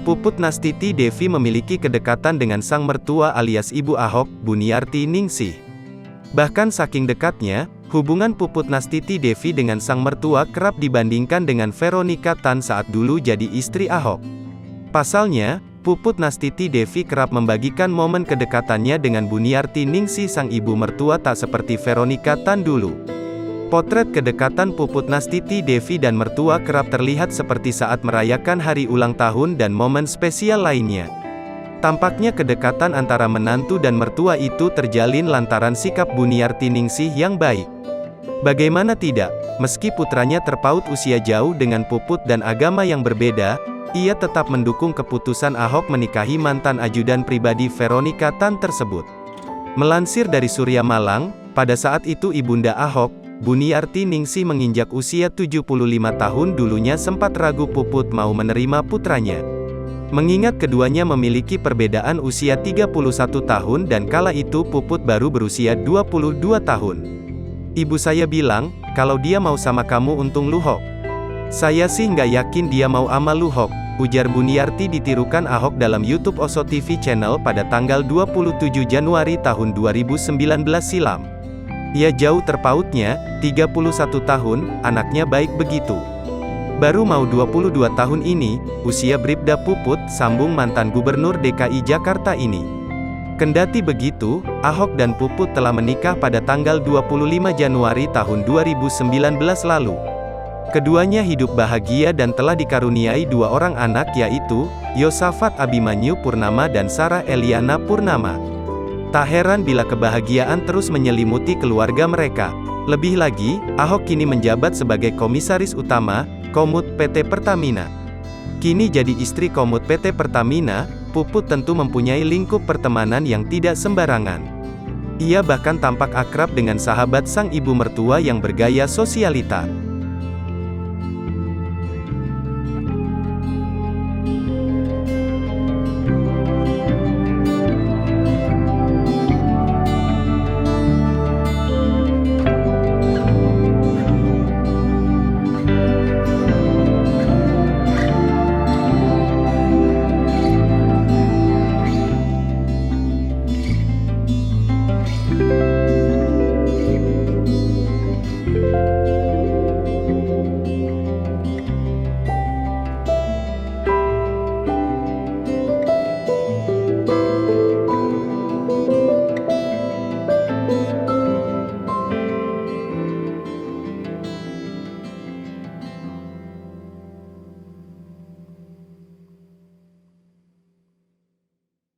Puput Nastiti Devi memiliki kedekatan dengan sang mertua alias Ibu Ahok, Buniarti Ningsih. Bahkan saking dekatnya, hubungan Puput Nastiti Devi dengan sang mertua kerap dibandingkan dengan Veronica Tan saat dulu jadi istri Ahok. Pasalnya, Puput Nastiti Devi kerap membagikan momen kedekatannya dengan Buniarti Ningsih sang ibu mertua tak seperti Veronica Tan dulu. Potret kedekatan Puput Nastiti Devi dan mertua kerap terlihat seperti saat merayakan hari ulang tahun dan momen spesial lainnya. Tampaknya kedekatan antara menantu dan mertua itu terjalin lantaran sikap Buniarti Ningsih yang baik. Bagaimana tidak, meski putranya terpaut usia jauh dengan Puput dan agama yang berbeda, ia tetap mendukung keputusan Ahok menikahi mantan ajudan pribadi Veronica Tan tersebut. Melansir dari Surya Malang, pada saat itu ibunda Ahok, Buniarti Ningsih menginjak usia 75 tahun dulunya sempat ragu Puput mau menerima putranya. Mengingat keduanya memiliki perbedaan usia 31 tahun dan kala itu Puput baru berusia 22 tahun. Ibu saya bilang, kalau dia mau sama kamu untung Luhok. Saya sih nggak yakin dia mau ama Luhok, ujar Buniarti ditirukan Ahok dalam YouTube Oso TV Channel pada tanggal 27 Januari tahun 2019 silam. Ya jauh terpautnya, 31 tahun, anaknya baik begitu. Baru mau 22 tahun ini, usia Bribda Puput, sambung mantan Gubernur DKI Jakarta ini. Kendati begitu, Ahok dan Puput telah menikah pada tanggal 25 Januari tahun 2019 lalu. Keduanya hidup bahagia dan telah dikaruniai dua orang anak yaitu, Yosafat Abimanyu Purnama dan Sarah Eliana Purnama. Tak heran bila kebahagiaan terus menyelimuti keluarga mereka. Lebih lagi, Ahok kini menjabat sebagai Komisaris Utama, Komut PT Pertamina. Kini jadi istri Komut PT Pertamina, Puput tentu mempunyai lingkup pertemanan yang tidak sembarangan. Ia bahkan tampak akrab dengan sahabat sang ibu mertua yang bergaya sosialita.